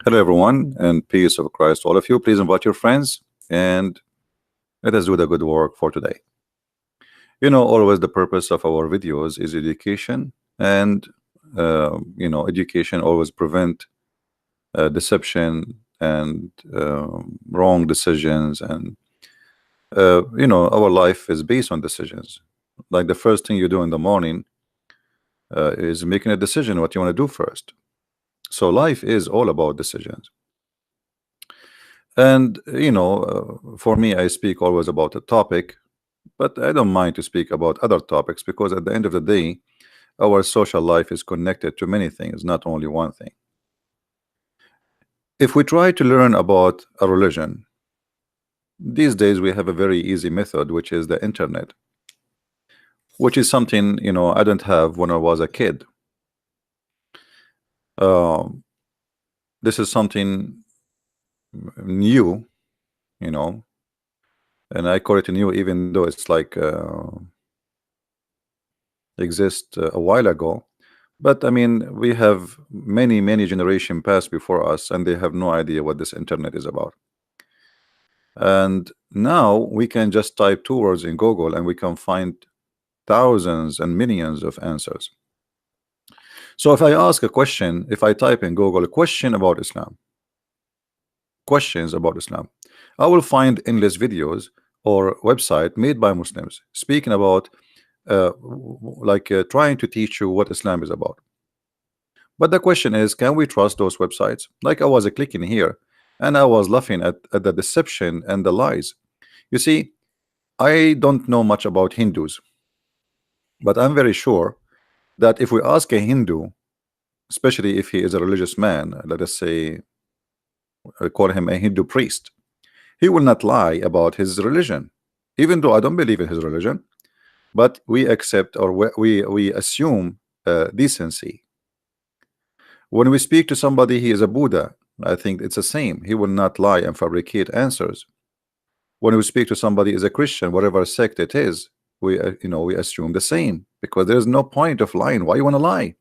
Hello, everyone, and peace of Christ to all of you. Please invite your friends and let us do the good work for today. Always the purpose of our videos is education, and education always prevent deception and wrong decisions. And our life is based on decisions. Like the first thing you do in the morning is making a decision what you want to do first. So life is all about decisions. And for me, I speak always about a topic, but I don't mind to speak about other topics because at the end of the day, our social life is connected to many things, not only one thing. If we try to learn about a religion, these days we have a very easy method, which is the internet, which is something I didn't have when I was a kid. This is something new, and I call it new, even though it's like exist a while ago. But I mean, we have many generations past before us, and they have no idea what this internet is about. And now we can just type 2 words in Google, and we can find thousands and millions of answers. So if I ask a question, if I type in Google a question about Islam, questions about Islam, I will find endless videos or website made by Muslims speaking about trying to teach you what Islam is about. But the question is, can we trust those websites? Like I was clicking here and I was laughing at the deception and the lies. You see, I don't know much about Hindus, but I'm very sure that if we ask a Hindu, especially if he is a religious man, let us say call him a Hindu priest, he will not lie about his religion, even though I don't believe in his religion. But we accept, or we assume decency. When we speak to somebody, he is a Buddha, I think it's the same. He will not lie and fabricate answers. When we speak to somebody is a Christian, whatever sect it is, we we assume the same, because there's no point of lying. Why you want to lie?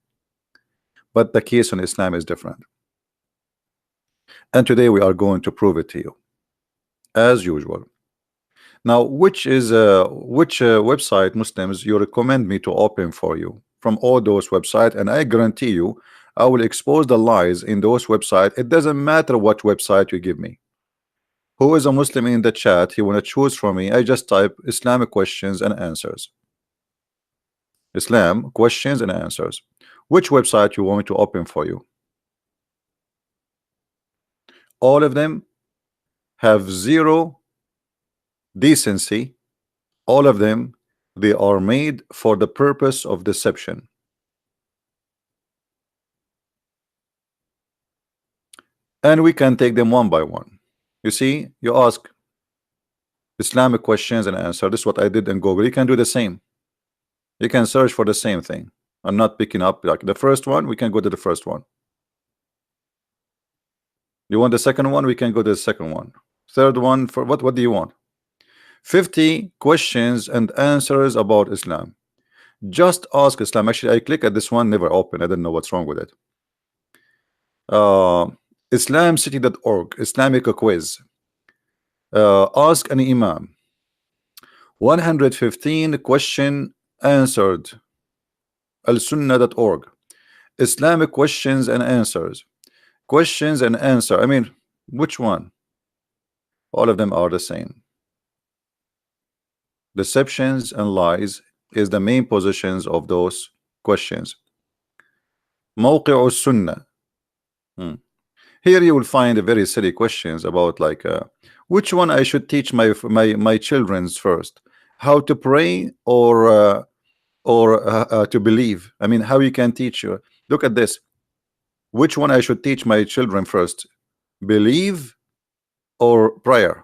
But the case on Islam is different, and today we are going to prove it to you, as usual. Now, which website, Muslims, you recommend me to open for you from all those websites? And I guarantee you, I will expose the lies in those websites. It doesn't matter what website you give me. Who is a Muslim in the chat? He want to choose from me. I just type Islamic questions and answers. Islam questions and answers. Which website you want me to open for you? All of them have zero decency. All of them, they are made for the purpose of deception. And we can take them one by one. You see, you ask Islamic questions and answer. This is what I did in Google. You can do the same. You can search for the same thing. I'm not picking up like the first one. We can go to the first one. You want the second one? We can go to the second one. Third one, for what do you want? 50 questions and answers about Islam. Just ask Islam. Actually, I click at this one, never open. I don't know what's wrong with it. Islamcity.org, Islamic quiz. Ask an Imam. 115 question answered. Al-Sunnah.org, Islamic questions and answers. Questions and answer. I mean, which one? All of them are the same. Deceptions and lies is the main positions of those questions. Mawqi'u Sunnah. Here you will find very silly questions about like which one I should teach my children's first, how to pray or to believe. I mean, how you can teach you. Look at this. Which one I should teach my children first, believe or prayer?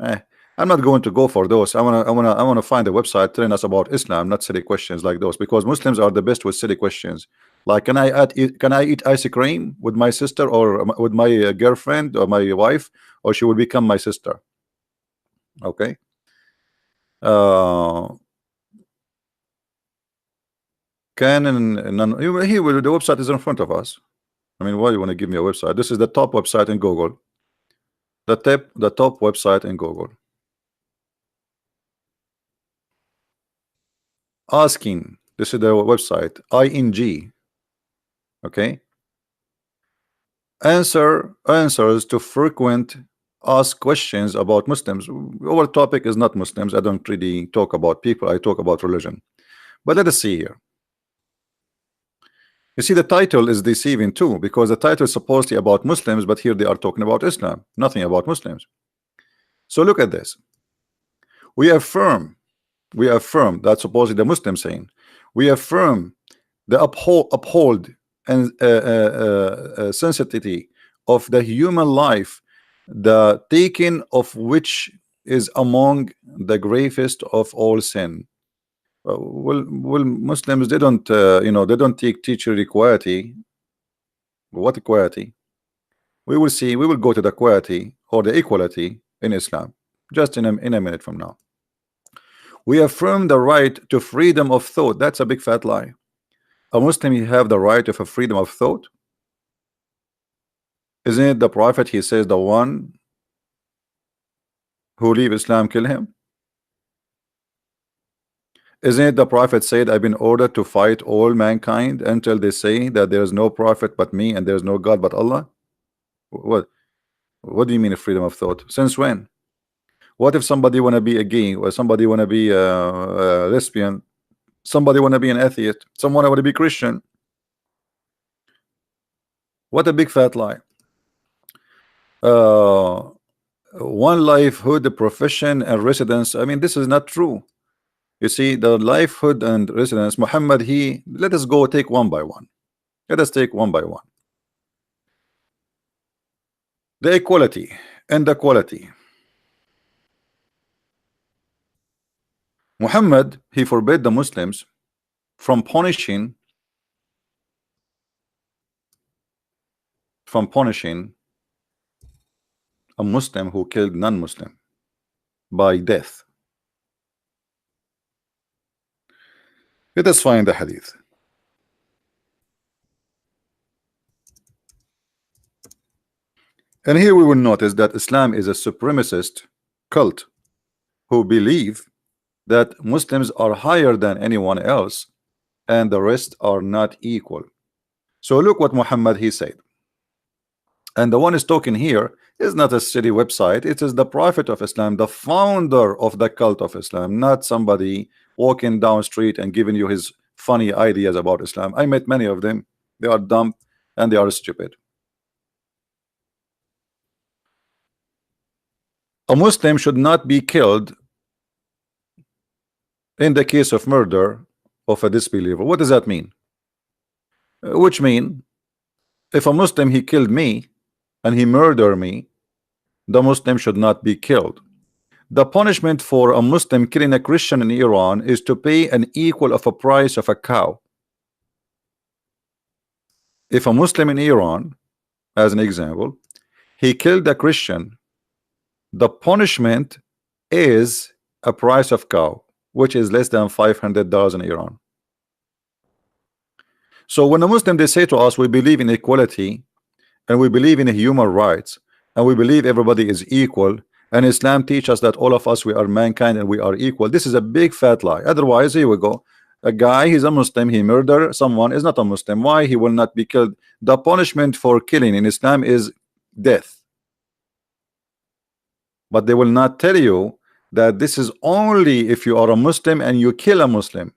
I'm not going to go for those. I wanna find a website telling us about Islam, not silly questions like those, because Muslims are the best with silly questions. Like, can I eat ice cream with my sister or with my girlfriend or my wife, or she will become my sister? Okay. Here the website is in front of us. I mean, why you want to give me a website? This is the top website in Google. The top website in Google. Asking. This is the website. ING. Okay. Answers to frequent asked questions about Muslims. Our topic is not Muslims. I don't really talk about people. I talk about religion. But let us see here. You see, the title is deceiving too, because the title is supposedly about Muslims, but here they are talking about Islam, nothing about Muslims. So look at this. We affirm that's supposedly the Muslim saying, we affirm the uphold and sensitivity of the human life, the taking of which is among the gravest of all sin. Well, Muslims, they don't they don't teach you equality. What equality? We will see. We will go to the equality or the equality in Islam just in a minute from now. We affirm the right to freedom of thought. That's a big fat lie. A Muslim, you have the right of a freedom of thought. Isn't it the Prophet? He says the one who leave Islam, kill him. Isn't it the Prophet said, I've been ordered to fight all mankind until they say that there is no prophet but me and there is no God but Allah? What do you mean freedom of thought? Since when? What if somebody want to be a gay, or somebody want to be a lesbian, somebody want to be an atheist, someone want to be Christian? What a big fat lie. One livelihood, the profession and residence. I mean, this is not true. You see, the livelihood and residence, Muhammad, let us go take one by one. Let us take one by one. The equality and the quality. Muhammad, he forbade the Muslims from punishing a Muslim who killed non-Muslim by death. Let us find the hadith. And here we will notice that Islam is a supremacist cult who believe that Muslims are higher than anyone else and the rest are not equal. So look what Muhammad he said. And the one is talking here is not a city website. It is the Prophet of Islam, the founder of the cult of Islam, not somebody walking down street and giving you his funny ideas about Islam. I met many of them. They are dumb and they are stupid. A Muslim should not be killed in the case of murder of a disbeliever. What does that mean? Which mean if a Muslim he killed me and he murdered me, the Muslim should not be killed. The punishment for a Muslim killing a Christian in Iran is to pay an equal of a price of a cow. If a Muslim in Iran, as an example, he killed a Christian, the punishment is a price of cow, which is less than $500 in Iran. So when a Muslim they say to us, we believe in equality and we believe in human rights and we believe everybody is equal, and Islam teaches us that all of us, we are mankind and we are equal. This is a big fat lie. Otherwise, here we go. A guy, he's a Muslim, he murdered someone, is not a Muslim. Why he will not be killed? The punishment for killing in Islam is death. But they will not tell you that this is only if you are a Muslim and you kill a Muslim.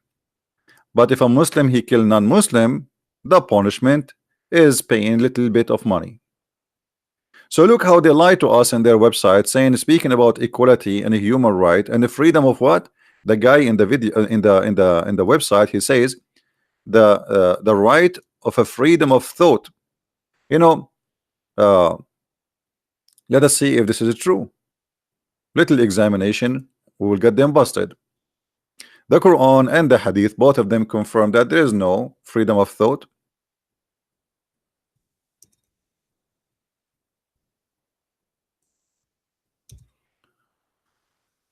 But if a Muslim he kill non-Muslim, the punishment is paying a little bit of money. So look how they lie to us in their website, saying, speaking about equality and a human right and the freedom of what? The guy in the video in the website, he says the right of a freedom of thought. You know, let us see if this is true. Little examination, we will get them busted. The Quran and the Hadith, both of them confirm that there is no freedom of thought.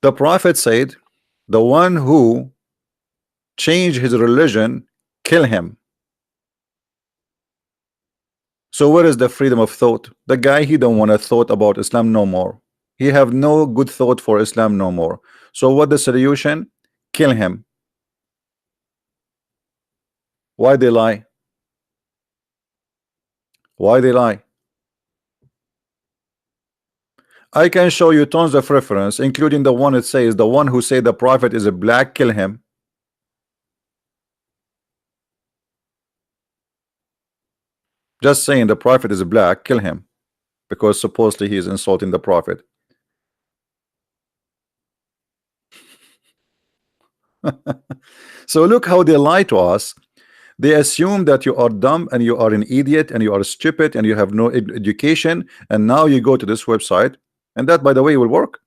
The Prophet said, the one who changed his religion, kill him. So where is the freedom of thought? The guy, he don't want to thought about Islam no more. He have no good thought for Islam no more. So what the solution? Kill him. Why they lie? Why they lie? I can show you tons of reference, including the one that says the one who say the prophet is a black, kill him. Just saying the prophet is a black, kill him, because supposedly he is insulting the prophet. So look how they lie to us. They assume that you are dumb and you are an idiot and you are stupid and you have no education, and now you go to this website, and that, by the way, will work.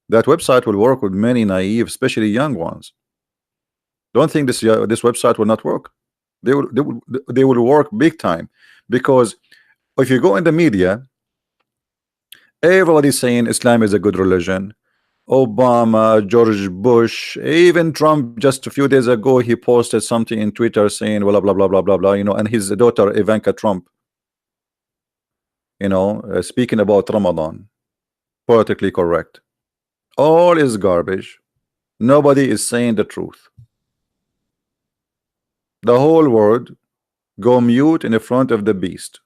That website will work with many naive, especially young ones. Don't think this website will not work. They will work big time, because if you go in the media, everybody's saying Islam is a good religion. Obama, George Bush, even Trump just a few days ago, he posted something in Twitter saying blah blah blah blah blah blah, and his daughter Ivanka Trump, speaking about Ramadan, politically correct. All is garbage. Nobody is saying the truth. The whole world go mute in the front of the beast,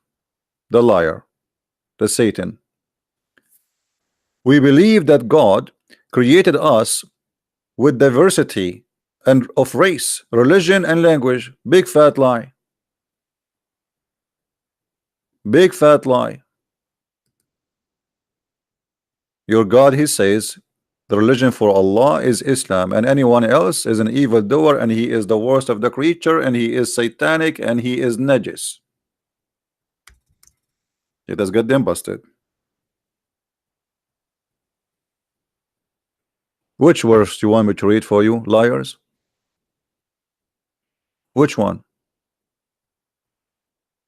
the liar, the Satan. We believe that God created us with diversity and of race, religion, and language. Big fat lie. Big fat lie. Your God, he says, the religion for Allah is Islam, and anyone else is an evildoer, and he is the worst of the creature, and he is satanic, and he is najis. It has got them busted. Which verse do you want me to read for you, liars? Which one?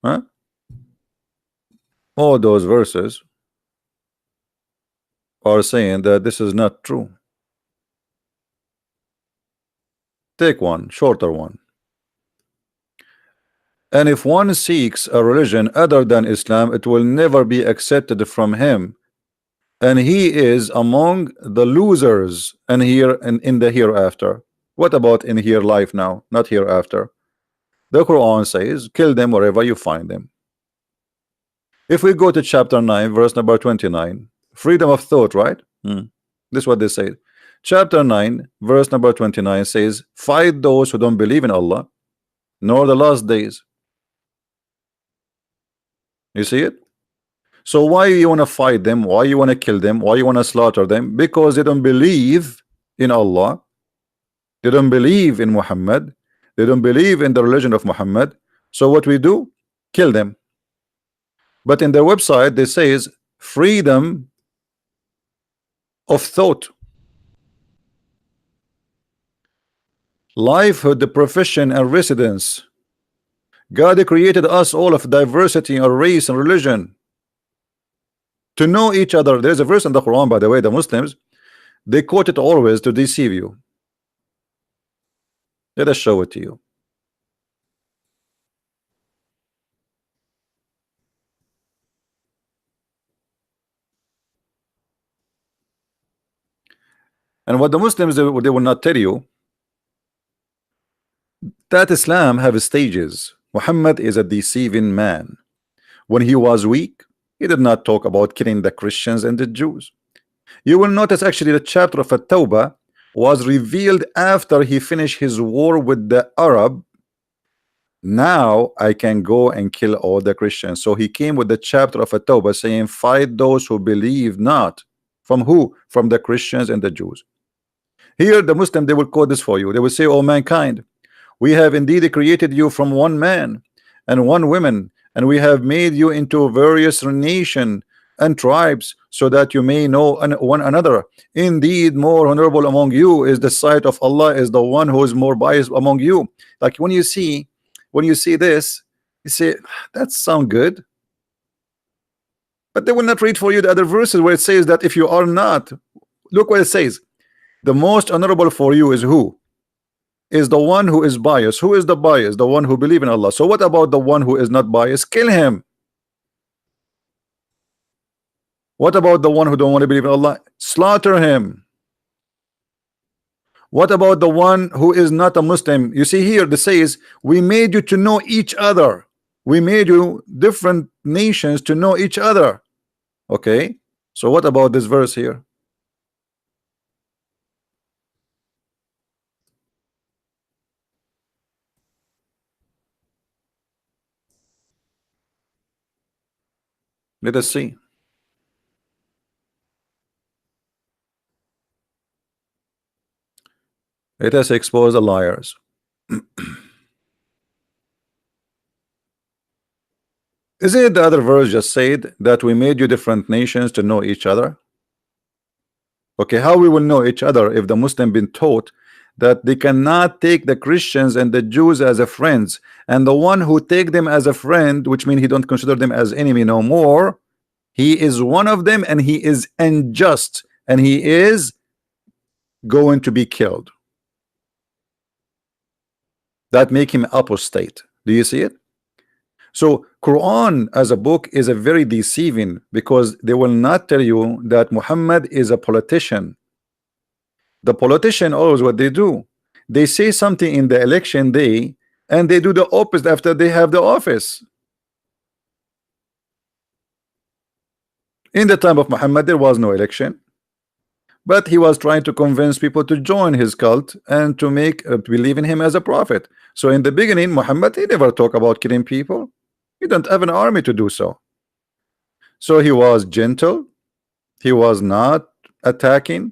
Huh? All those verses are saying that this is not true. Take one, shorter one. And if one seeks a religion other than Islam, it will never be accepted from him, and he is among the losers and here and in the hereafter. What about in here life now, not hereafter? The Quran says, kill them wherever you find them. If we go to chapter 9, verse number 29, freedom of thought, right? This is what they say. Chapter 9, verse number 29 says, fight those who don't believe in Allah nor the last days. You see it? So why you want to fight them? Why you want to kill them? Why you want to slaughter them? Because they don't believe in Allah. They don't believe in Muhammad. They don't believe in the religion of Muhammad. So what we do? Kill them. But in their website they says freedom of thought, livelihood, the profession and residence. God created us all of diversity and race and religion to know each other. There's a verse in the Quran, by the way, the Muslims, they quote it always to deceive you. Let us show it to you. And what the Muslims, they will not tell you that Islam have stages. Muhammad is a deceiving man. When he was weak, he did not talk about killing the Christians and the Jews. You will notice actually the chapter of At-Tawbah was revealed after he finished his war with the Arab. Now I can go and kill all the Christians. So he came with the chapter of At-Tawbah saying, fight those who believe not. From who? From the Christians and the Jews. Here the Muslim, they will quote this for you. They will say, oh mankind, we have indeed created you from one man and one woman, and we have made you into various nations and tribes, so that you may know one another. Indeed, more honorable among you is the sight of Allah, is the one who is more biased among you. Like when you see this, you say, that sounds good. But they will not read for you the other verses where it says that if you are not, look what it says. The most honorable for you is who? Is the one who is biased. Who is the biased? The one who believe in Allah. So what about the one who is not biased? Kill him. What about the one who don't want to believe in Allah? Slaughter him. What about the one who is not a Muslim? You see here, the says, we made you to know each other. We made you different nations to know each other. Okay, so what about this verse here? Let us see. Let us expose the liars. Isn't it the other verse just said that we made you different nations to know each other? Okay, how we will know each other if the Muslim been taught that they cannot take the Christians and the Jews as a friends, and the one who take them as a friend, which means he don't consider them as enemy no more, he is one of them and he is unjust and he is going to be killed. That make him apostate. Do you see it? So Quran as a book is a very deceiving, because they will not tell you that Muhammad is a politician. The politician always what they do, they say something in the election day and they do the opposite after they have the office. In the time of Muhammad there was no election, but he was trying to convince people to join his cult and to make believe in him as a prophet. So in the beginning Muhammad, he never talked about killing people. He don't have an army to do so. So he was gentle, he was not attacking,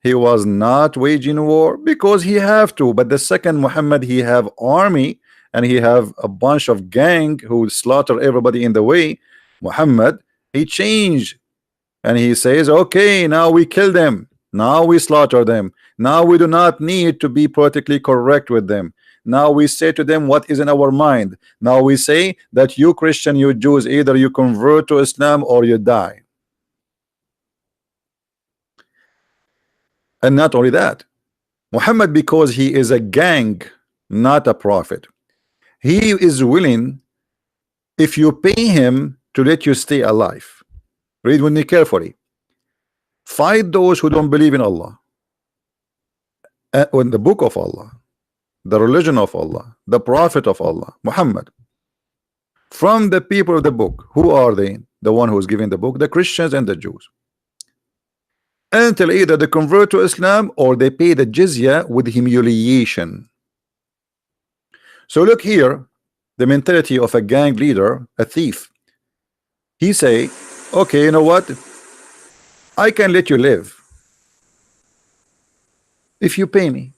he was not waging war because he have to. But the second Muhammad, he have army and he have a bunch of gang who slaughter everybody in the way. Muhammad, he changed and he says, okay, now we kill them, now we slaughter them, now we do not need to be politically correct with them. Now we say to them what is in our mind. Now we say that you Christian, you Jews, either you convert to Islam or you die. And not only that, Muhammad, because he is a gang, not a prophet, he is willing, if you pay him, to let you stay alive. Read with me carefully. Fight those who don't believe in Allah, in the book of Allah, the religion of Allah, the prophet of Allah, Muhammad. From the people of the book, who are they? The one who is giving the book, the Christians and the Jews. Until either they convert to Islam or they pay the jizya with humiliation. So look here, the mentality of a gang leader, a thief. He say, okay, you know what, I can let you live if you pay me.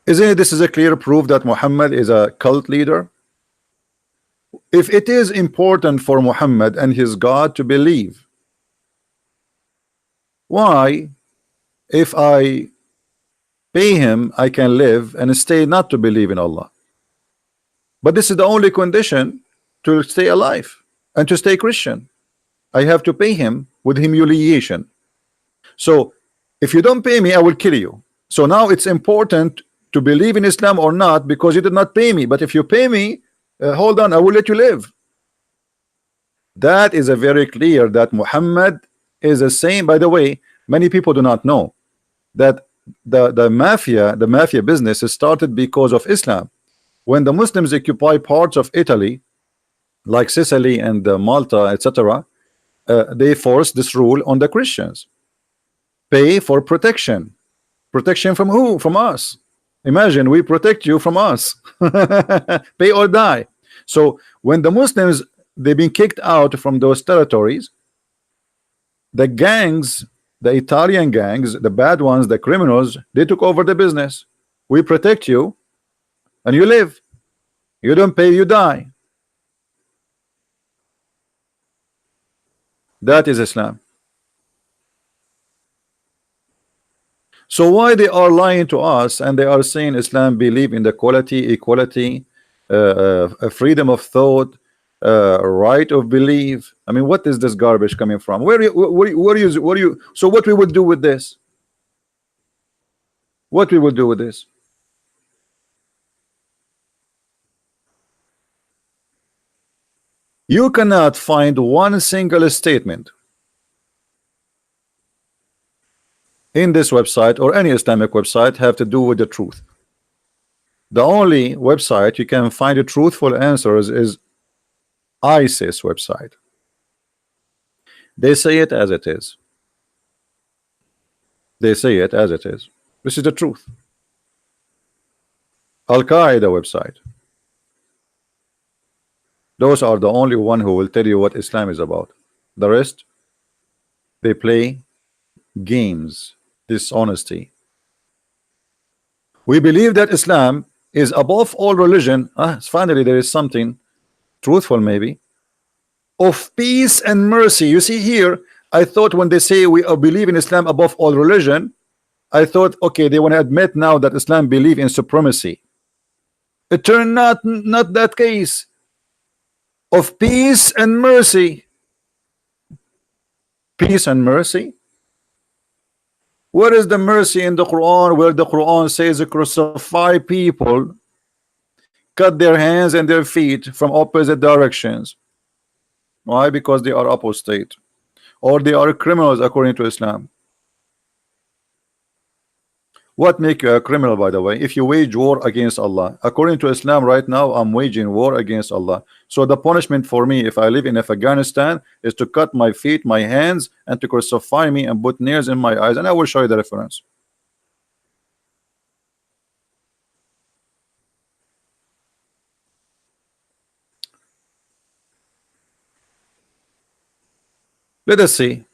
Isn't it, this is a clear proof that Muhammad is a cult leader? If it is important for Muhammad and his God to believe, why, if I pay him, I can live and stay not to believe in Allah? But this is the only condition to stay alive and to stay Christian. I have to pay him with humiliation. So if you don't pay me, I will kill you. So now it's important to believe in Islam or not, because you did not pay me. But if you pay me, hold on, I will let you live. That is a very clear that Muhammad is the same. By the way, many people do not know that the mafia business is started because of Islam. When the Muslims occupy parts of Italy like Sicily and Malta, etc., they forced this rule on the Christians. Pay for protection. Protection from who? From us. Imagine, we protect you from us. Pay or die. So when the Muslims, they've been kicked out from those territories, the gangs, the Italian gangs, the bad ones, the criminals, they took over the business. We protect you and you live. You don't pay, you die. That is Islam. So why they are lying to us and they are saying Islam believe in the quality, equality, freedom of thought, right of belief? I mean, what is this garbage coming from? Where you? So what we would do with this? What we will do with this? You cannot find one single statement in this website or any Islamic website have to do with the truth. The only website you can find the truthful answers is ISIS website. They say it as it is. They say it as it is. This is the truth. Al-Qaeda website. Those are the only one who will tell you what Islam is about. The rest, they play games, dishonesty. We believe that Islam is above all religion. Finally, there is something truthful, maybe, of peace and mercy. You see here, I thought when they say we believe in Islam above all religion, I thought, okay, they want to admit now that Islam believe in supremacy. It turned not that case. Of peace and mercy. Peace and mercy. Where is the mercy in the Quran, where the Quran says crucify people, cut their hands and their feet from opposite directions? Why? Because they are apostate, or they are criminals according to Islam. What make you a criminal, by the way? If you wage war against Allah, according to Islam right now, I'm waging war against Allah. So the punishment for me, if I live in Afghanistan, is to cut my feet, my hands, and to crucify me and put nails in my eyes. And I will show you the reference. Let us see.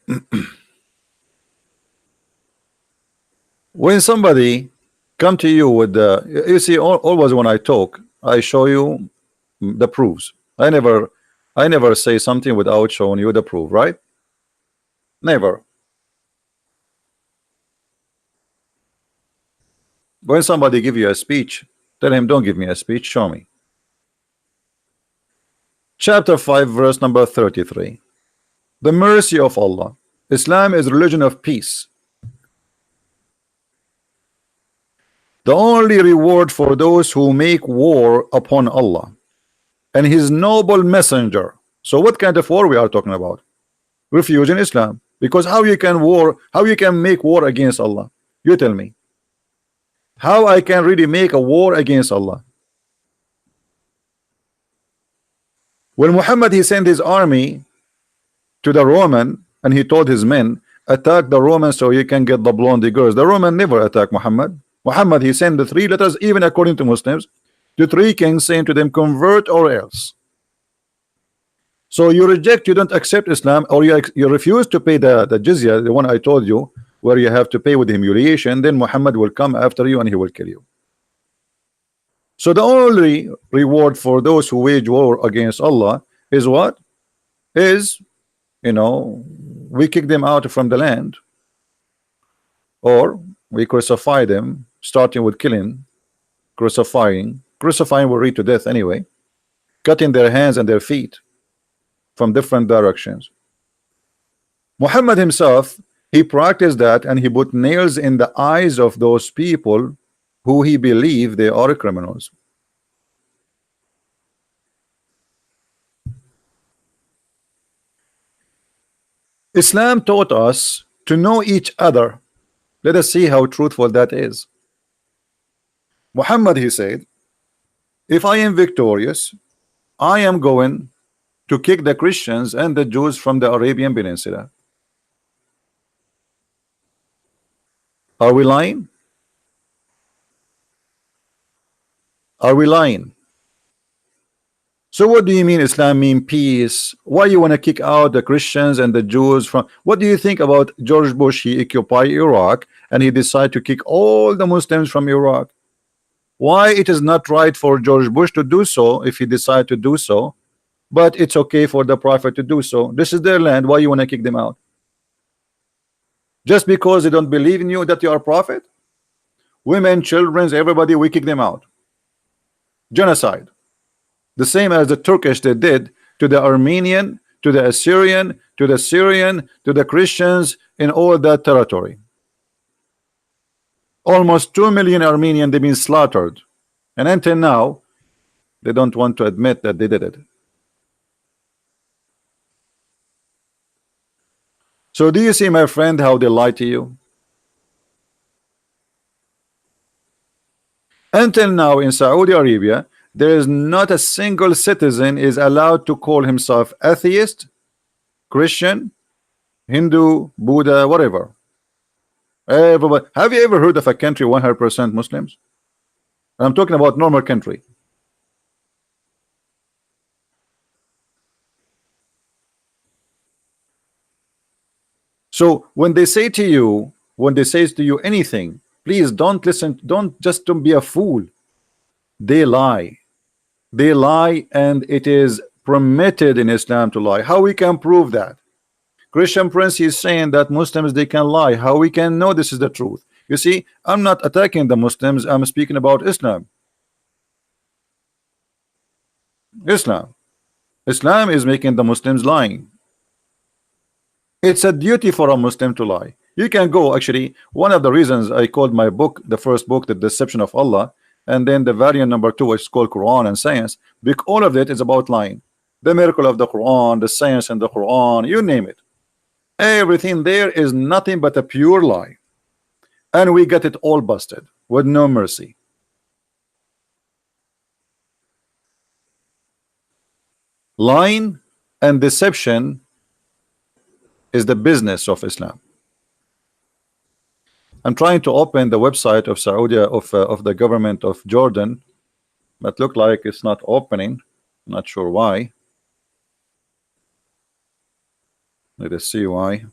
When somebody come to you with the, you see, always when I talk, I show you the proofs. I never say something without showing you the proof, right? Never. When somebody give you a speech, tell him, don't give me a speech, show me. Chapter 5, verse number 33. The mercy of Allah. Islam is religion of peace. The only reward for those who make war upon Allah and his noble messenger. So what kind of war we are talking about? Refusing Islam. Because how you can make war against Allah? You tell me. How I can really make a war against Allah? When Muhammad, he sent his army to the Roman and he told his men, attack the Romans so you can get the blondie girls. The Roman never attacked Muhammad. Muhammad, he sent the 3 letters, even according to Muslims, the 3 kings, saying to them, convert or else. So you reject, you don't accept Islam, or you refuse to pay the jizya, the one I told you, where you have to pay with humiliation. Then Muhammad will come after you and he will kill you. So the only reward for those who wage war against Allah is what? Is, you know, we kick them out from the land, or we crucify them, starting with killing, crucifying will lead to death anyway, cutting their hands and their feet from different directions. Muhammad himself, he practiced that, and he put nails in the eyes of those people who he believed they are criminals. Islam taught us to know each other. Let us see how truthful that is. Muhammad, he said, if I am victorious, I am going to kick the Christians and the Jews from the Arabian Peninsula. Are we lying? Are we lying? So what do you mean Islam mean peace? Why you want to kick out the Christians and the Jews from? What do you think about George Bush? He occupied Iraq and he decided to kick all the Muslims from Iraq. Why it is not right for George Bush to do so if he decided to do so, but it's okay for the Prophet to do so? This is their land. Why you want to kick them out? Just because they don't believe in you that you are a prophet? Women, children, everybody, we kick them out. Genocide. The same as the Turkish they did to the Armenian, to the Assyrian, to the Syrian, to the Christians in all that territory. Almost 2 million Armenians, they've been slaughtered, and until now they don't want to admit that they did it. So do you see, my friend, how they lie to you? Until now in Saudi Arabia, there is not a single citizen is allowed to call himself atheist, Christian, Hindu, Buddha, whatever. Everybody. Have you ever heard of a country 100% Muslims? I'm talking about normal country. So when they say to you, when they say to you anything, please don't listen. Don't be a fool. They lie. They lie, and it is permitted in Islam to lie. How we can prove that? Christian Prince is saying that Muslims they can lie. How we can know this is the truth? You see, I'm not attacking the Muslims. I'm speaking about Islam. Islam. Islam is making the Muslims lying. It's a duty for a Muslim to lie. You can go, actually, one of the reasons I called my book, the first book, The Deception of Allah, and then the variant number 2, which is called Quran and Science, because all of it is about lying. The miracle of the Quran, the science in the Quran, you name it. Everything there is nothing but a pure lie. And we get it all busted with no mercy. Lying and deception is the business of Islam. I'm trying to open the website of Saudi of the government of Jordan, but look like it's not opening. Not sure why. Let us see why.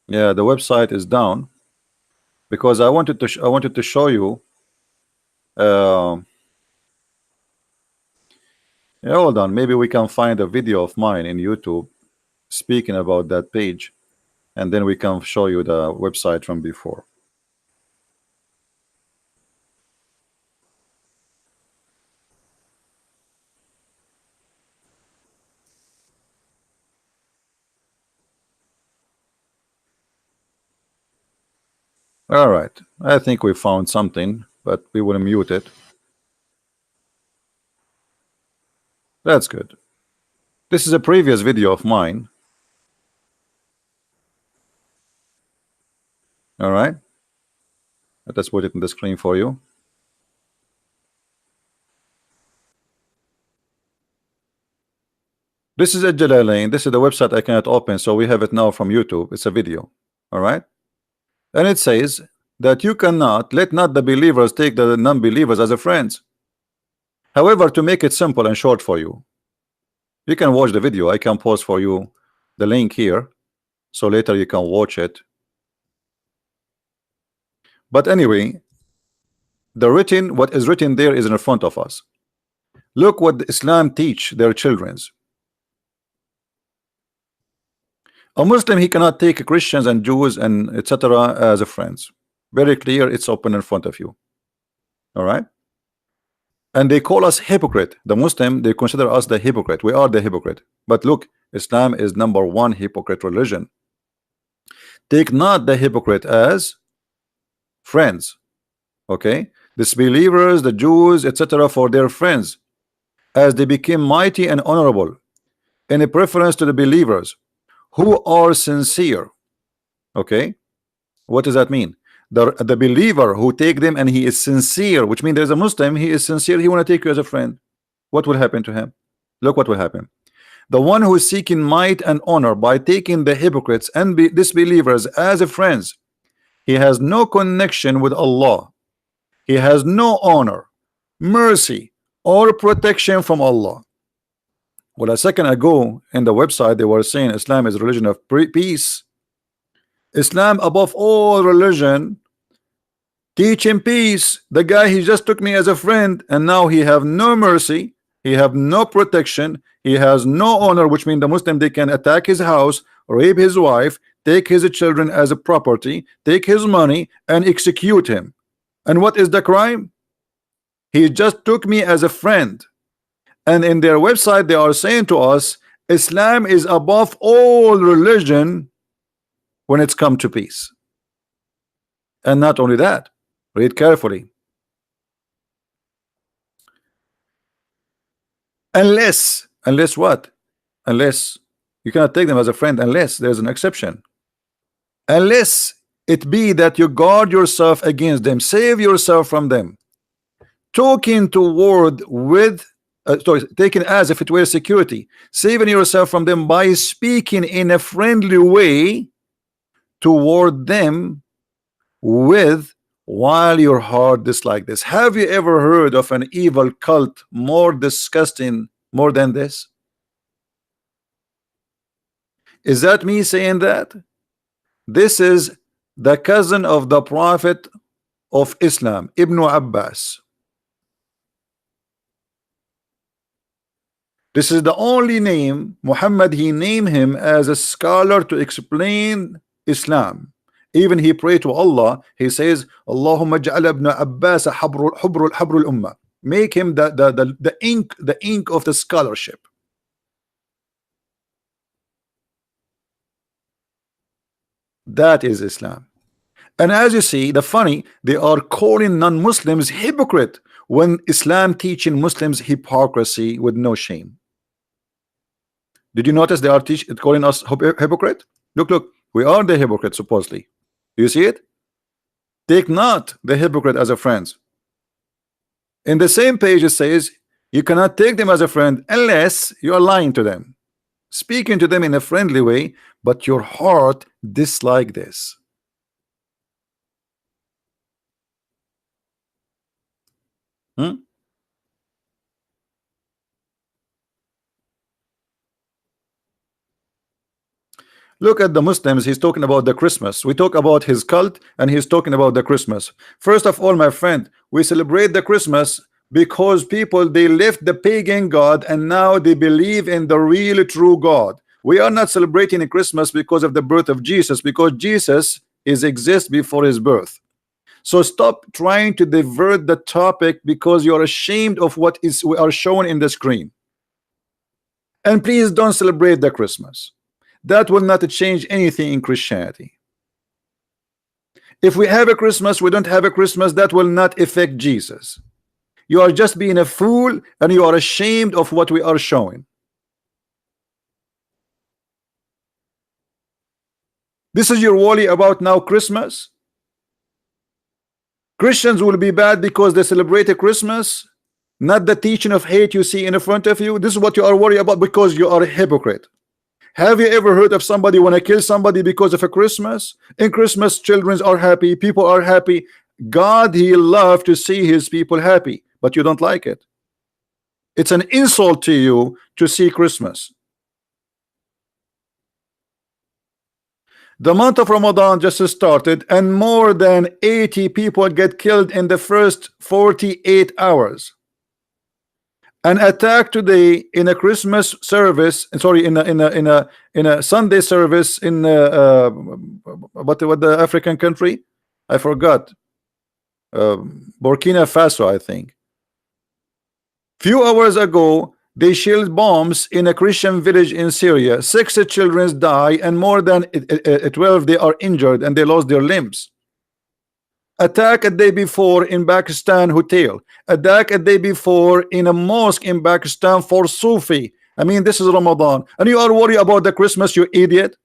Yeah, the website is down because I wanted to show you. Yeah, hold on. Maybe we can find a video of mine in YouTube speaking about that page, and then we can show you the website from before. All right, I think we found something, but we will mute it. That's good. This is a previous video of mine. All right, let us put it in the screen for you. This is a Jalalain. This is the website I cannot open, so we have it now from YouTube. It's a video. All right, and it says that you cannot let not the believers take the non-believers as a friends. However, to make it simple and short for you, you can watch the video. I can post for you the link here, so later you can watch it. But anyway, what is written there is in front of us. Look what Islam teach their childrens. A Muslim, he cannot take Christians and Jews and etc. as a friends. Very clear, it's open in front of you. All right, and they call us hypocrite. The Muslim, they consider us the hypocrite. We are the hypocrite. But look, Islam is #1 hypocrite religion. Take not the hypocrite as friends. Okay, disbelievers, the Jews, etc., for their friends, as they became mighty and honorable in a preference to the believers who are sincere. Okay, what does that mean? The believer who take them and he is sincere, which means there's a Muslim, he is sincere, he want to take you as a friend. What will happen to him? Look what will happen. The one who is seeking might and honor by taking the hypocrites and disbelievers as a friends, he has no connection with Allah. He has no honor, mercy, or protection from Allah. Well, a second ago in the website they were saying Islam is a religion of peace. Islam above all religion teaching peace. The guy, he just took me as a friend, and now he have no mercy, he have no protection, he has no honor, which means the Muslim, they can attack his house, rape his wife, take his children as a property, take his money, and execute him. And what is the crime? He just took me as a friend. And in their website they are saying to us Islam is above all religion when it's come to peace. And not only that, read carefully. Unless what? Unless you cannot take them as a friend unless there's an exception. Unless it be that you guard yourself against them, save yourself from them, talking toward with sorry, taken as if it were security, saving yourself from them by speaking in a friendly way toward them with while your heart dislike this. Have you ever heard of an evil cult more disgusting more than this? Is that me saying that? This is the cousin of the Prophet of Islam, Ibn Abbas. This is the only name Muhammad he named him as a scholar to explain Islam. Even he prayed to Allah. He says, Allahumma ja'al ibn Abbas habrul ummah. Make him the ink of the scholarship. That is Islam. And as you see, the funny, they are calling non-Muslims hypocrite when Islam teaching Muslims hypocrisy with no shame. Did you notice they are calling us hypocrite? Look, we are the hypocrite supposedly. Do you see it? Take not the hypocrite as a friend. In the same page it says you cannot take them as a friend unless you are lying to them, speaking to them in a friendly way, but your heart dislike this. Look at the Muslims, he's talking about the Christmas. We talk about his cult and he's talking about the Christmas. First of all, my friend, we celebrate the Christmas because people, they left the pagan God and now they believe in the real true God. We are not celebrating a Christmas because of the birth of Jesus, because Jesus exists before his birth. So stop trying to divert the topic because you're ashamed of what we are showing in the screen. And please don't celebrate the Christmas. That will not change anything in Christianity. If we have a Christmas, we don't have a Christmas, that will not affect Jesus. You are just being a fool and you are ashamed of what we are showing. This is your worry about now Christmas? Christians will be bad because they celebrate a Christmas, not the teaching of hate you see in front of you. This is what you are worried about because you are a hypocrite. Have you ever heard of somebody want to kill somebody because of a Christmas? In Christmas, children are happy, people are happy. God, he loves to see his people happy, but you don't like it. It's an insult to you to see Christmas. The month of Ramadan just started and more than 80 people get killed in the first 48 hours. An attack today in a Christmas service, sorry, in a Sunday service in what the African country? I forgot. Burkina Faso, I think. Few hours ago, they shelled bombs in a Christian village in Syria. 6 children die and more than 12 they are injured and they lost their limbs. Attack a day before in Pakistan hotel. Attack a day before in a mosque in Pakistan for Sufi. I mean, this is Ramadan and you are worried about the Christmas, you idiot.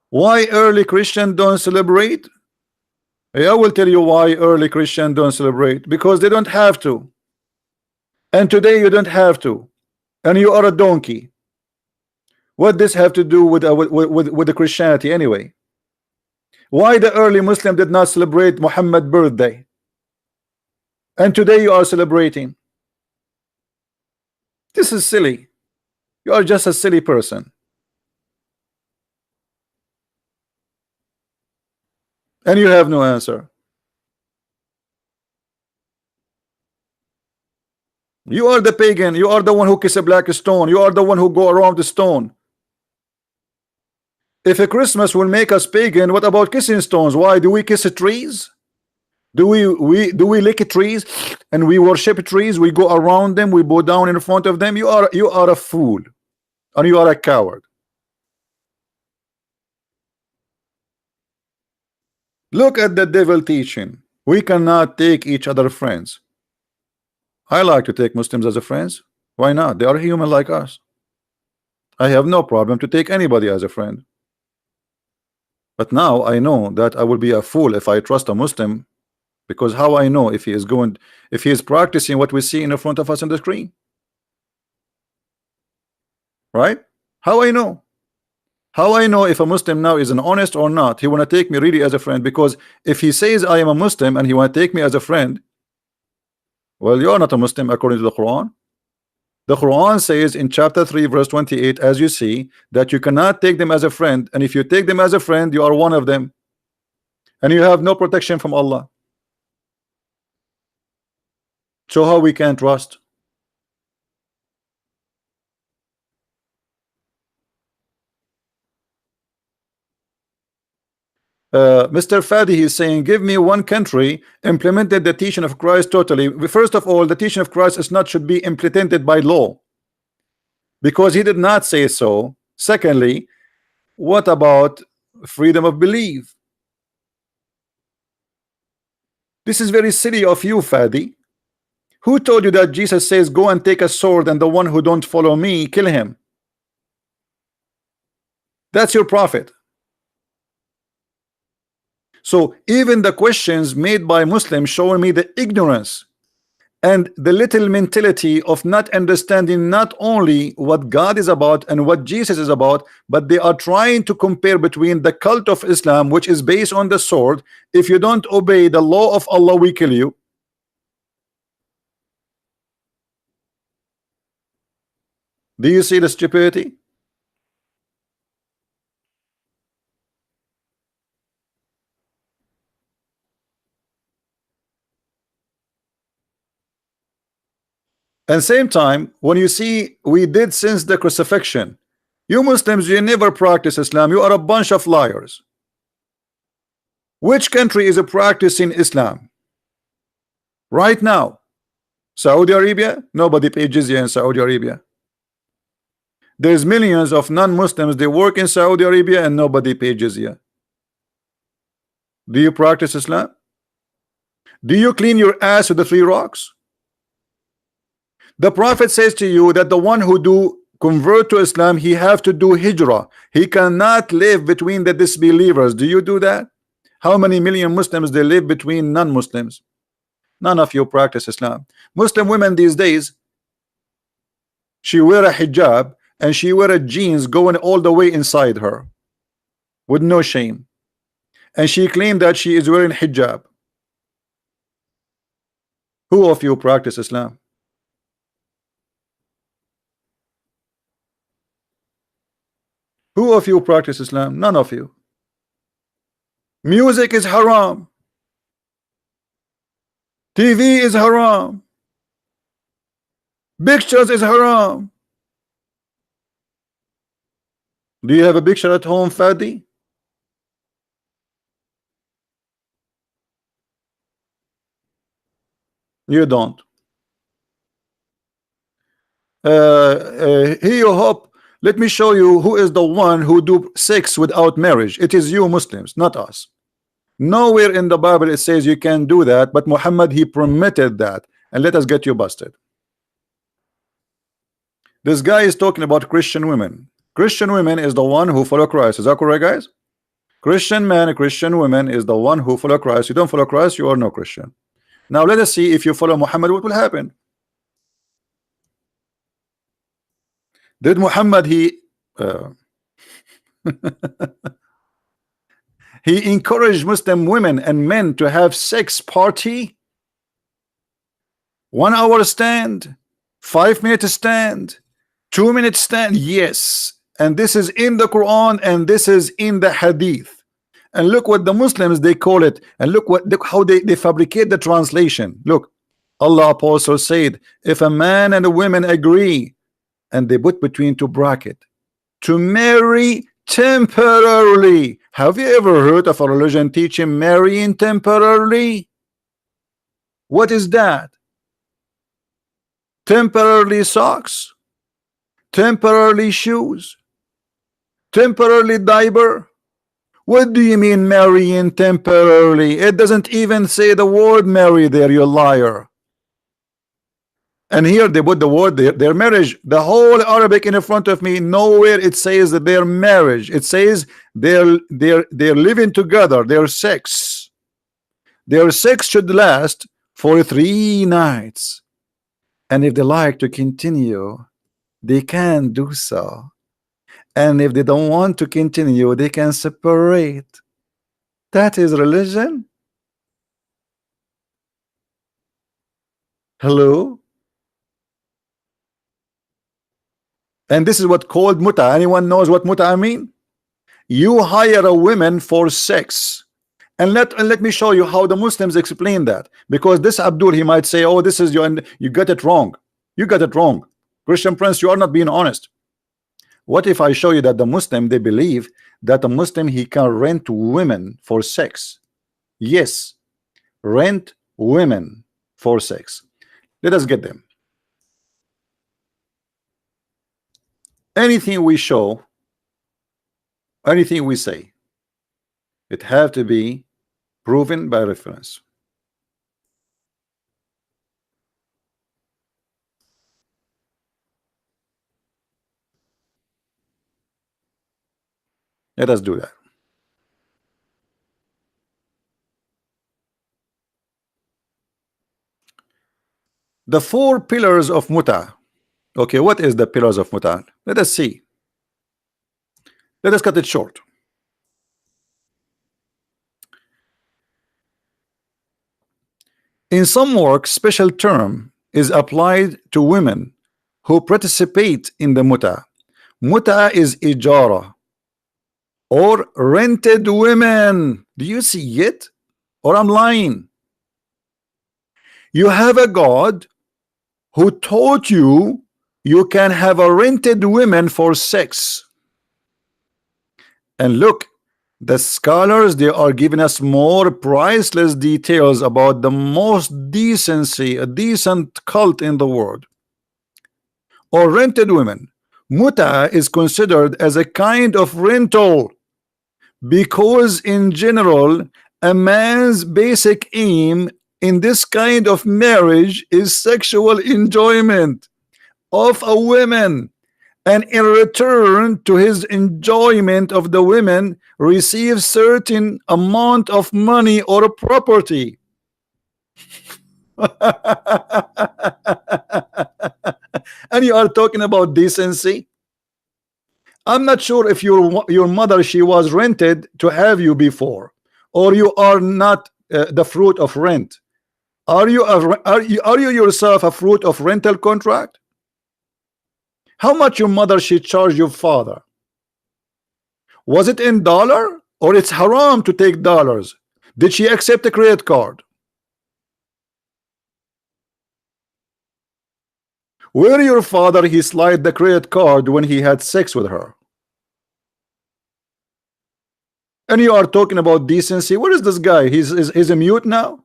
Why early Christian don't celebrate? I will tell you why early Christian don't celebrate. Because they don't have to. And today you don't have to. And you are a donkey. What does this have to do with the Christianity anyway? Why the early Muslim did not celebrate Muhammad's birthday? And today you are celebrating. This is silly. You are just a silly person. And you have no answer. You are the pagan. You are the one who kiss a black stone. You are the one who go around the stone. If a Christmas will make us pagan, what about kissing stones? Why do we kiss trees? Do we lick trees and we worship trees? We go around them. We bow down in front of them. You are a fool, and you are a coward. Look at the devil teaching. We cannot take each other friends. I like to take Muslims as a friends. Why not? They are human like us. I have no problem to take anybody as a friend. But now I know that I will be a fool if I trust a Muslim, because how I know if he is practicing what we see in front of us on the screen, right? How I know? How I know if a Muslim now is an honest or not? He want to take me really as a friend, because if he says I am a Muslim and he want to take me as a friend, well, you are not a Muslim according to the Quran. The Quran says in chapter 3 verse 28, as you see, that you cannot take them as a friend, and if you take them as a friend, you are one of them, and you have no protection from Allah. So how we can trust? Mr. Fadi is saying, give me one country implemented the teaching of Christ totally. First of all, the teaching of Christ is not should be implemented by law, because he did not say so. Secondly, what about freedom of belief? This is very silly of you, Fadi. Who told you that Jesus says go and take a sword and the one who don't follow me, kill him? That's your prophet. So even the questions made by Muslims showing me the ignorance and the little mentality of not understanding not only what God is about and what Jesus is about, but they are trying to compare between the cult of Islam, which is based on the sword. If you don't obey the law of Allah, we kill you. Do you see the stupidity? And same time, when you see we did since the crucifixion, you Muslims, you never practice Islam. You are a bunch of liars. Which country is practicing Islam right now? Saudi Arabia? Nobody pays jizya in Saudi Arabia. There's millions of non-Muslims, they work in Saudi Arabia and nobody pays jizya. Do you practice Islam? Do you clean your ass with the 3 rocks? The Prophet says to you that the one who do convert to Islam, he have to do hijrah. He cannot live between the disbelievers. Do you do that? How many million Muslims they live between non-Muslims? None of you practice Islam. Muslim women these days, she wear a hijab and she wear a jeans going all the way inside her with no shame, and she claimed that she is wearing hijab. Who of you practice Islam? Who of you practice Islam? None of you. Music is haram. TV is haram. Pictures is haram. Do you have a picture at home, Fadi? You don't. Here you hope. Let me show you who is the one who do sex without marriage. It is you Muslims, not us. Nowhere in the Bible it says you can do that, but Muhammad, he permitted that. And let us get you busted. This guy is talking about Christian women. Christian women is the one who follow Christ. Is that correct, guys? Christian man, Christian women is the one who follow Christ. You don't follow Christ, you are no Christian. Now let us see if you follow Muhammad, what will happen. Did Muhammad he encouraged Muslim women and men to have sex party? 1 hour stand, 5-minute stand, 2-minute stand? Yes. And this is in the Quran and this is in the Hadith. And look what the Muslims they call it, and look how they fabricate the translation. Look, Allah apostle said, if a man and a woman agree, and they put between 2 bracket, to marry temporarily. Have you ever heard of a religion teaching marrying temporarily? What is that? Temporarily socks, temporarily shoes, temporarily diaper. What do you mean marrying temporarily? It doesn't even say the word marry there, you liar. And here they put the word their marriage. The whole Arabic in front of me, nowhere it says that their marriage. It says they're living together, their sex. Their sex should last for 3 nights. And if they like to continue, they can do so. And if they don't want to continue, they can separate. That is religion. Hello? And this is what called muta. Anyone knows what muta mean? You hire a woman for sex. And let me show you how the Muslims explain that. Because this Abdul, he might say, oh, this is your, and you got it wrong. You got it wrong. Christian Prince, you are not being honest. What if I show you that the Muslim, they believe that a Muslim, he can rent women for sex? Yes, rent women for sex. Let us get them. Anything we show, anything we say, it have to be proven by reference. Let us do that. The 4 pillars of muta. Okay, what is the pillars of muta? Let us see. Let us cut it short. In some work, special term is applied to women who participate in the muta. Muta is ijara or rented women. Do you see it? Or I'm lying? You have a God who taught you you can have a rented women for sex. And look, the scholars, they are giving us more priceless details about the most decency, a decent cult in the world. Or rented women. Muta is considered as a kind of rental because in general a man's basic aim in this kind of marriage is sexual enjoyment of a woman, and in return to his enjoyment of the women receives certain amount of money or property. And you are talking about decency. I'm not sure if your mother, she was rented to have you before, or you are not the fruit of rent. Are you yourself a fruit of rental contract? How much your mother she charged your father? Was it in dollar, or it's haram to take dollars? Did she accept a credit card? Where your father he slide the credit card when he had sex with her? And you are talking about decency. Where is this guy? He's a mute now.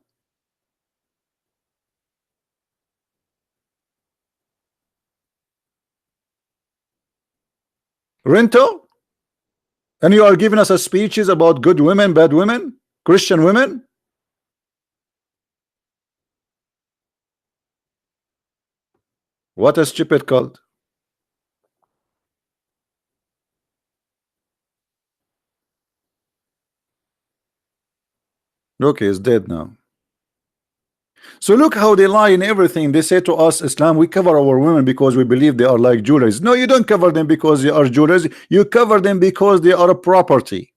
Rental? And you are giving us a speeches about good women, bad women, Christian women? What a stupid cult. Okay, he's dead now. So look how they lie in everything. They say to us, Islam, we cover our women because we believe they are like jewelers. No, you don't cover them because they are jewelers. You cover them because they are a property.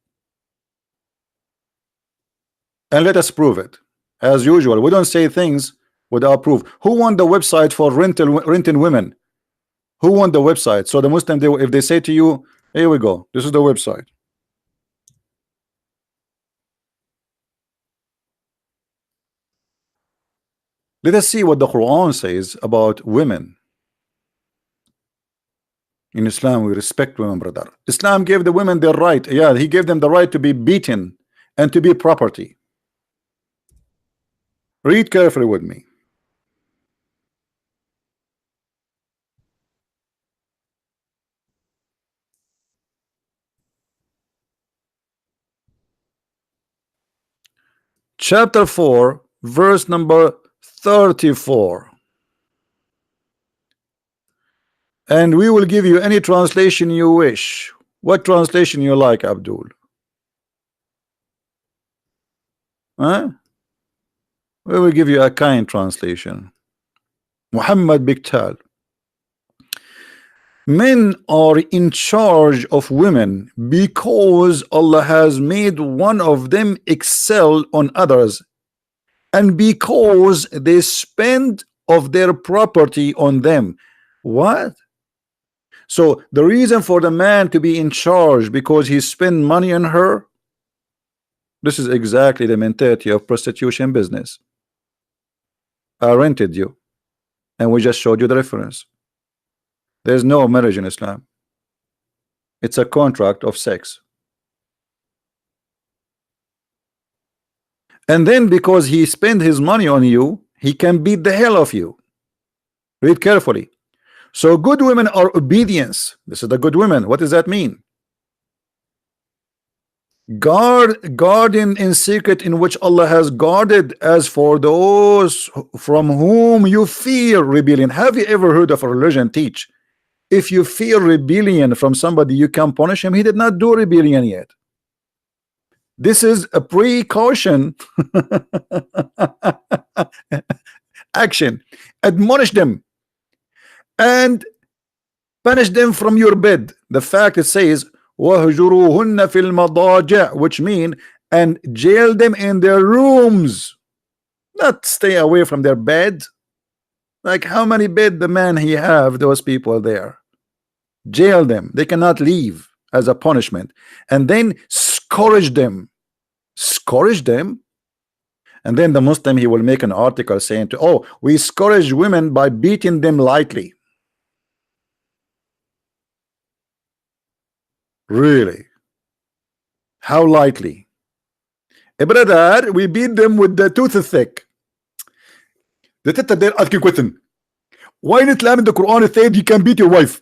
And let us prove it. As usual, we don't say things without proof. Who won the website for renting women? Who won the website? So the Muslim, if they say to you, here we go, this is the website. Let us see what the Quran says about women. In Islam, we respect women, brother. Islam gave the women the right. Yeah, he gave them the right to be beaten and to be property. Read carefully with me. chapter 4, verse number 34. And we will give you any translation you wish. What translation you like, Abdul? Huh? We will give you a kind translation. Muhammad Biktal. Men are in charge of women because Allah has made one of them excel on others, and because they spend of their property on them. What? So the reason for the man to be in charge because he spent money on her. This is exactly the mentality of prostitution business. I rented you and we just showed you the reference. There's no marriage in Islam. It's a contract of sex. And then because he spent his money on you, he can beat the hell of you. Read carefully. So good women are obedience. This is the good women. What does that mean? Guarding in secret in which Allah has guarded. As for those from whom you fear rebellion. Have you ever heard of a religion teach if you fear rebellion from somebody you can punish him? He did not do rebellion yet. This is a precaution action. Admonish them and punish them from your bed. The fact it says وَهْجُرُوهُنَّ فِي الْمَضَاجِعِ, which mean and jail them in their rooms, not stay away from their bed. Like how many bed the man he have those people there? Jail them, they cannot leave as a punishment, and then scourge them. And then the Muslim, he will make an article saying to, oh, we scourge women by beating them lightly. Really? How lightly? Brother, we beat them with the tooth thick. The tita there asking question. Why in Islam in the Quran it said you can beat your wife?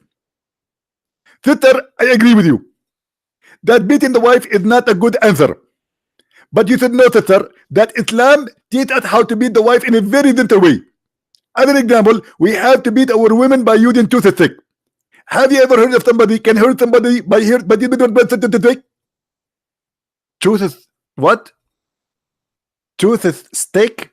Tita, I agree with you. That beating the wife is not a good answer. But you should know, Tita, that Islam teaches us how to beat the wife in a very gentle way. As an example, we have to beat our women by using tooth thick. Have you ever heard of somebody can hurt somebody by tooth? What? Tooth stick?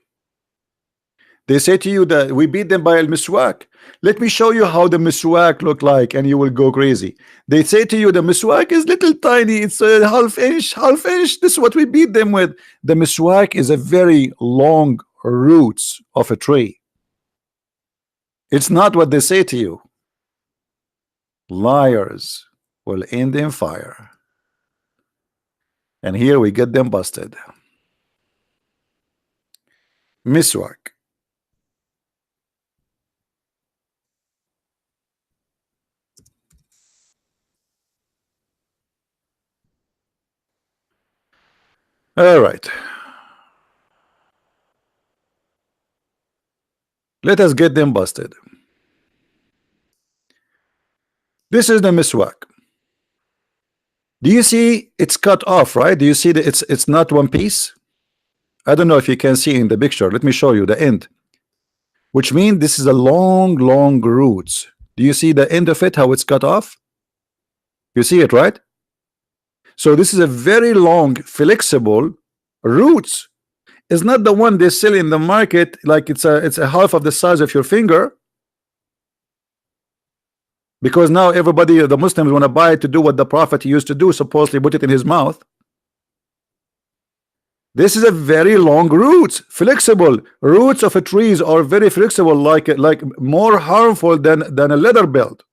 They say to you that we beat them by al-miswak. Let me show you how the miswak look like, and you will go crazy. They say to you the miswak is little tiny. It's a half inch. This is what we beat them with. The miswak is a very long roots of a tree. It's not what they say to you. Liars will end in fire. And here we get them busted. Miswak. All right. Let us get them busted. This is the miswak. Do you see it's cut off, right? Do you see that it's not one piece? I don't know if you can see in the picture. Let me show you the end. Which means this is a long roots. Do you see the end of it, how it's cut off? You see it, right? So this is a very long, flexible roots. It's not the one they sell in the market, like it's a half of the size of your finger. Because now everybody, the Muslims, want to buy it to do what the Prophet used to do, supposedly put it in his mouth. This is a very long roots, flexible roots of a trees are very flexible, like more harmful than a leather belt.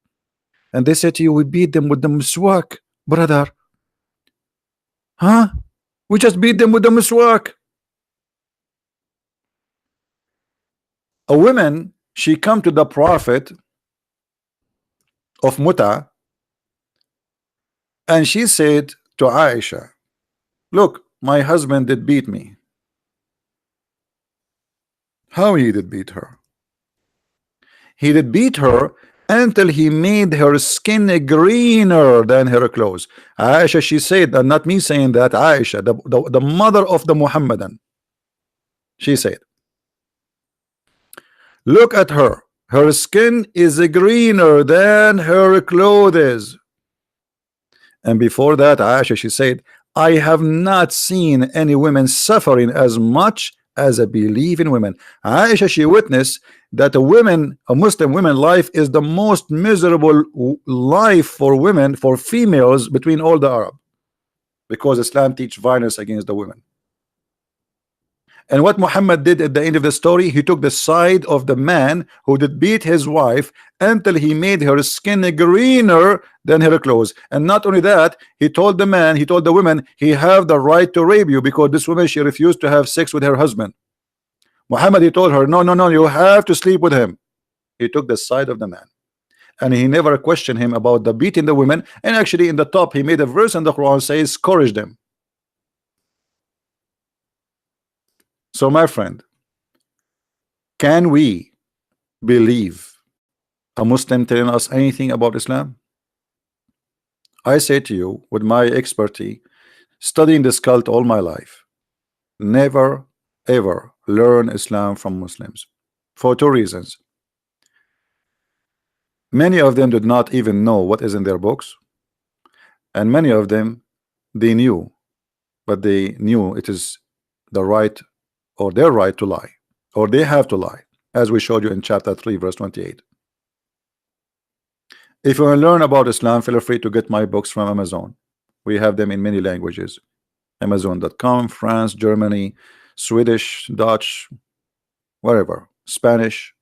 And they say to you, we beat them with the miswak, brother. Huh? We just beat them with the miswak. A woman, she come to the Prophet of Muta, and she said to Aisha, look, my husband did beat me. How he did beat her? He did beat her until he made her skin greener than her clothes. Aisha, she said, and not me saying that, Aisha, the mother of the Muhammadan, She said, look at her. Her skin is greener than her clothes. And before that, Aisha, she said, I have not seen any women suffering as much as a believing women. Aisha, she witnessed that a Muslim women life is the most miserable life for women, for females between all the Arab, because Islam teach violence against the women. And what Muhammad did at the end of the story, he took the side of the man who did beat his wife until he made her skin greener than her clothes. And not only that, he told the man, he told the woman, he have the right to rape you, because this woman, she refused to have sex with her husband. Muhammad, he told her, no, no, no, you have to sleep with him. He took the side of the man, and he never questioned him about the beating the women. And actually in the top, he made a verse in the Quran says, encourage them. So my friend, can we believe a Muslim telling us anything about Islam? I say to you, with my expertise, studying this cult all my life, never ever learn Islam from Muslims, for two reasons. Many of them did not even know what is in their books, and many of them, they knew, but they knew it is the right or their right to lie, or they have to lie, as we showed you in chapter 3 verse 28. If you want to learn about Islam, feel free to get my books from Amazon. We have them in many languages. Amazon.com, France, Germany, Swedish, Dutch, wherever, Spanish.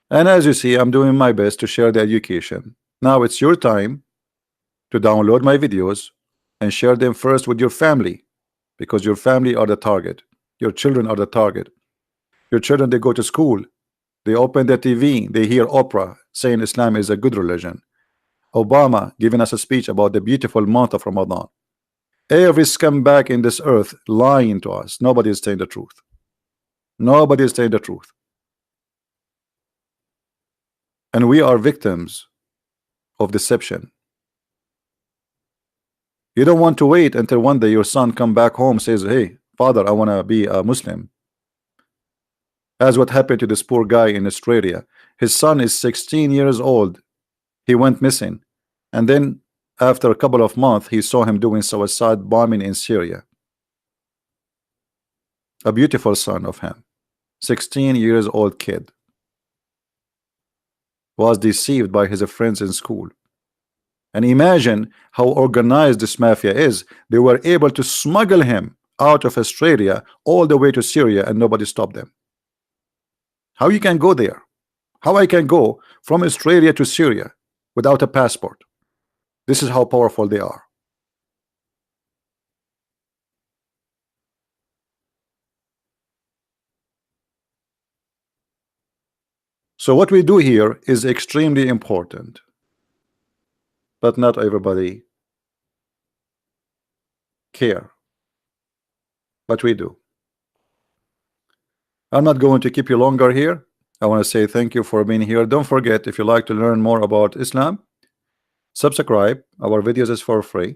And as you see, I'm doing my best to share the education. Now it's your time to download my videos and share them first with your family, because your family are the target. Your children are the target. Your children, they go to school, they open the TV, they hear Oprah saying Islam is a good religion. Obama giving us a speech about the beautiful month of Ramadan. Every scumbag in this earth lying to us. Nobody is saying the truth. Nobody is saying the truth. And we are victims of deception. You don't want to wait until one day your son come back home, says, hey father, I want to be a Muslim. As what happened to this poor guy in Australia. His son is 16 years old. He went missing, and then after a couple of months he saw him doing suicide bombing in Syria. A beautiful son of him, 16 years old kid, was deceived by his friends in school. And imagine how organized this mafia is. They were able to smuggle him out of Australia all the way to Syria, and nobody stopped them. How you can go there? How I can go from Australia to Syria without a passport? This is how powerful they are. So what we do here is extremely important, but not everybody care, but we do. I'm not going to keep you longer here. I want to say thank you for being here. Don't forget, if you like to learn more about Islam, subscribe. Our videos is for free.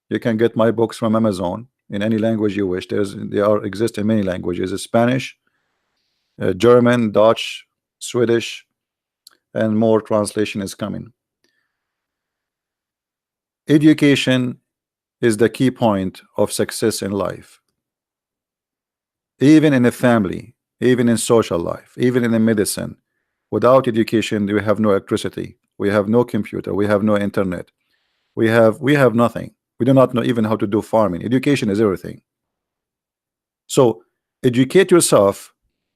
You can get my books from Amazon in any language you wish. They exist in many languages: Spanish, German, Dutch, Swedish, and more translation is coming. Education is the key point of success in life, even in a family, even in social life, even in the medicine. Without education, we have no electricity, we have no computer, we have no internet, we have nothing. We do not know even how to do farming. Education is everything. So educate yourself,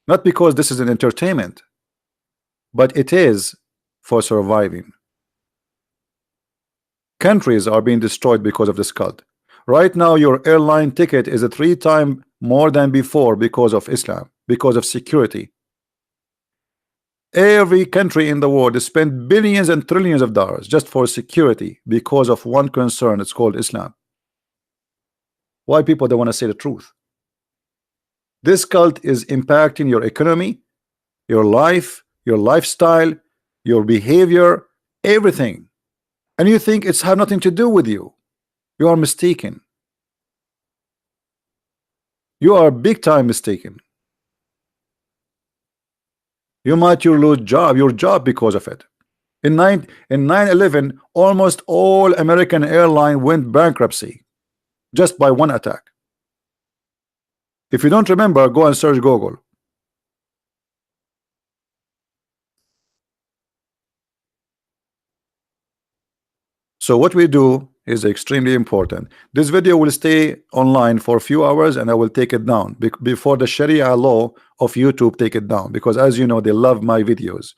not because this is an entertainment, but it is for surviving. Countries are being destroyed because of this cult. Right now your airline ticket is 3 times more than before because of Islam, because of security. Every country in the world spend billions and trillions of dollars just for security because of one concern. It's called Islam. Why people don't want to say the truth? This cult is impacting your economy, your life, your lifestyle, your behavior, everything. And you think it's have nothing to do with you. You are mistaken. You are big time mistaken. You might lose your job because of it. In 9/11, almost all American airline went bankruptcy just by one attack. If you don't remember, go and search Google. So what we do is extremely important. This video will stay online for a few hours and I will take it down before the Sharia law of YouTube take it down, because as you know, they love my videos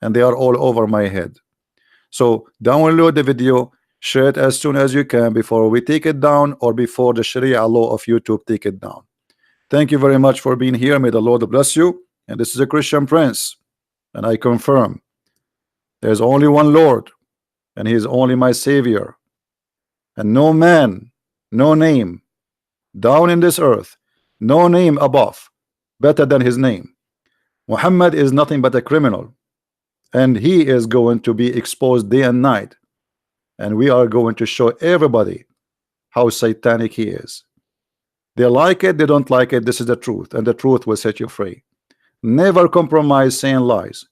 and they are all over my head. So download the video, share it as soon as you can before we take it down or before the Sharia law of YouTube take it down. Thank you very much for being here. May the Lord bless you. And this is a Christian Prince, and I confirm there's only one Lord, and he is only my Savior, and no man, no name down in this earth, no name above better than his name. Muhammad is nothing but a criminal, and he is going to be exposed day and night, and we are going to show everybody how satanic he is. They like it, they don't like it. This is the truth, and the truth will set you free. Never compromise saying lies.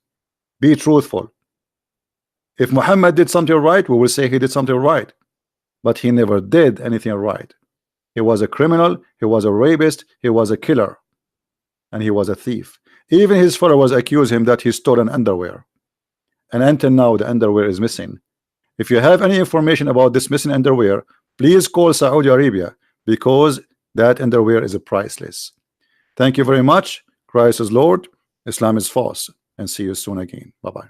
Be truthful. If Muhammad did something right, we will say he did something right, but he never did anything right. He was a criminal, he was a rapist, he was a killer, and he was a thief. Even his followers accuse him that he stole an underwear, and until now the underwear is missing. If you have any information about this missing underwear, please call Saudi Arabia, because that underwear is priceless. Thank you very much. Christ is Lord, Islam is false, and see you soon again. Bye-bye.